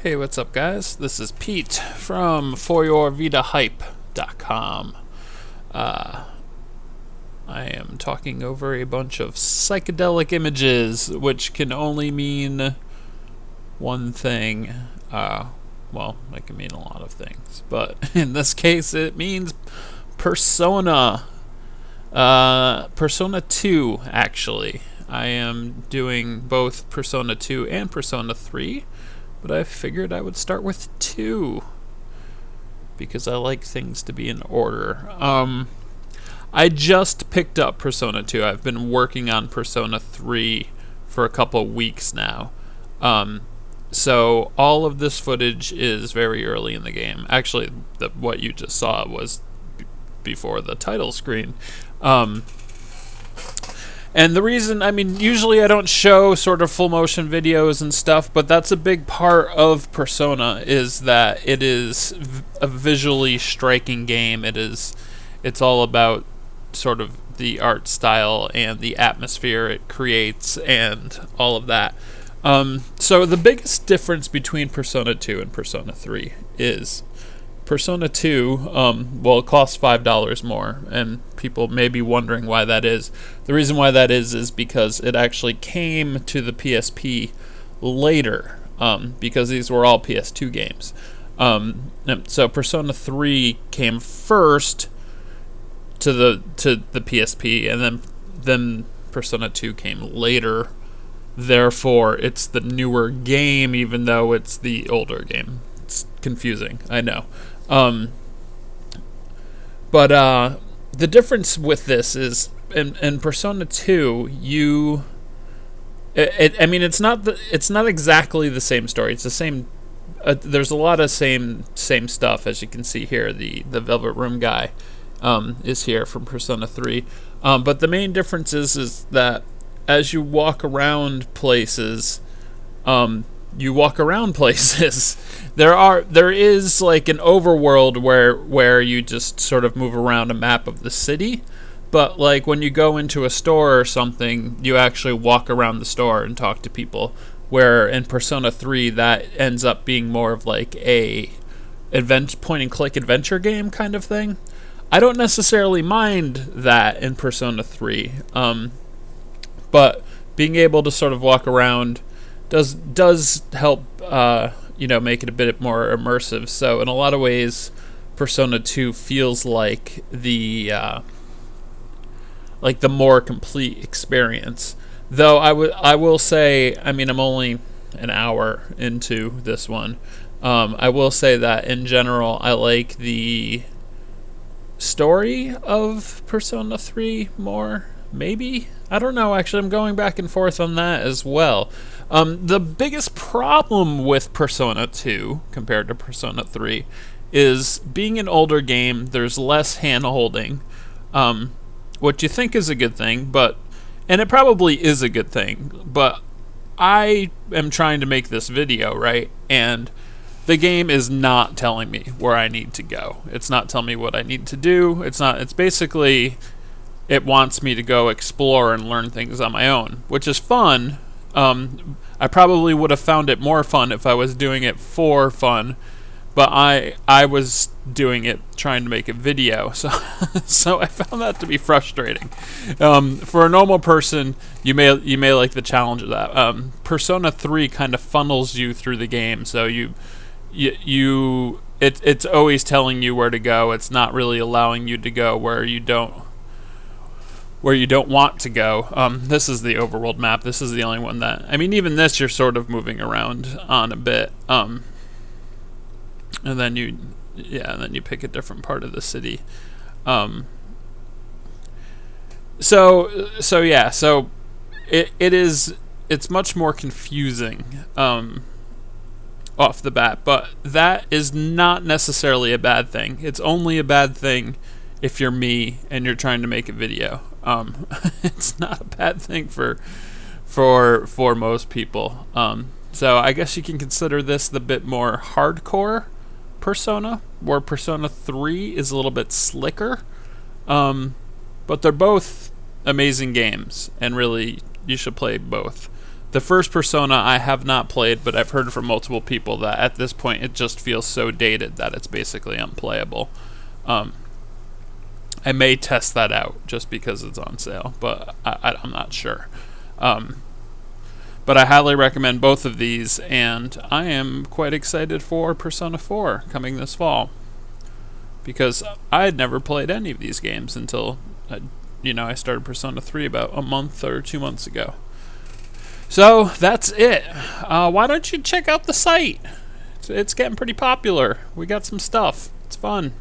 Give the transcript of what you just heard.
Hey, what's up, guys? This is Pete from foryourvitahype.com. I am talking over a bunch of psychedelic images, which can only mean one thing. Well, it can mean a lot of things, but in this case, it means Persona. Persona 2, actually. I am doing both Persona 2 and Persona 3. But I figured I would start with 2 because I like things to be in order. I just picked up Persona 2. I've been working on Persona 3 for a couple weeks now. So all of this footage is very early in the game. Actually, what you just saw was before the title screen. And the reason, usually I don't show sort of full motion videos and stuff, but that's a big part of Persona, is that it is a visually striking game. It's all about sort of the art style and the atmosphere it creates and all of that. So the biggest difference between Persona 2 and Persona 3 is Persona 2, it costs $5 more, and people may be wondering why that is. The reason why that is because it actually came to the PSP later, because these were all PS2 games. So Persona 3 came first to the PSP, and then Persona 2 came later. Therefore, it's the newer game, even though it's the older game. It's confusing, I know. But the difference with this is in Persona 2, it's not exactly the same story. It's the same. There's a lot of same stuff, as you can see here. The Velvet Room guy is here from Persona 3, but the main difference is that as you walk around places, there is like an overworld where you just sort of move around a map of the city, but like when you go into a store or something, you actually walk around the store and talk to people, where in Persona 3 that ends up being more of like a point and click adventure game kind of thing. I don't necessarily mind that in Persona 3, but being able to sort of walk around does help make it a bit more immersive. So in a lot of ways, Persona 2 feels like the more complete experience. Though I will say, I'm only an hour into this one. I will say that in general, I like the story of Persona 3 more. Maybe? I don't know, actually. I'm going back and forth on that as well. The biggest problem with Persona 2 compared to Persona 3 is being an older game, there's less hand-holding, what you think is a good thing, and it probably is a good thing, but I am trying to make this video, right? And the game is not telling me where I need to go. It's not telling me what I need to do. It's basically, it wants me to go explore and learn things on my own, which is fun. I probably would have found it more fun if I was doing it for fun, but I was doing it trying to make a video, so I found that to be frustrating. For a normal person, you may like the challenge of that. Persona 3 kind of funnels you through the game, so it's always telling you where to go. It's not really allowing you to go where you don't want to go. This is the overworld map. This is the only one that, even this you're sort of moving around on a bit. And then you pick a different part of the city. So it's much more confusing off the bat, but that is not necessarily a bad thing. It's only a bad thing if you're me and you're trying to make a video. It's not a bad thing for most people. So I guess you can consider this the bit more hardcore Persona, where Persona 3 is a little bit slicker. But they're both amazing games, and really you should play both. The first Persona I have not played, but I've heard from multiple people that at this point it just feels so dated that it's basically unplayable. I may test that out just because it's on sale, but I'm not sure. But I highly recommend both of these, and I am quite excited for Persona 4 coming this fall, because I had never played any of these games until I started Persona 3 about a month or 2 months ago. So that's it. Why don't you check out the site? It's getting pretty popular. We got some stuff. It's fun.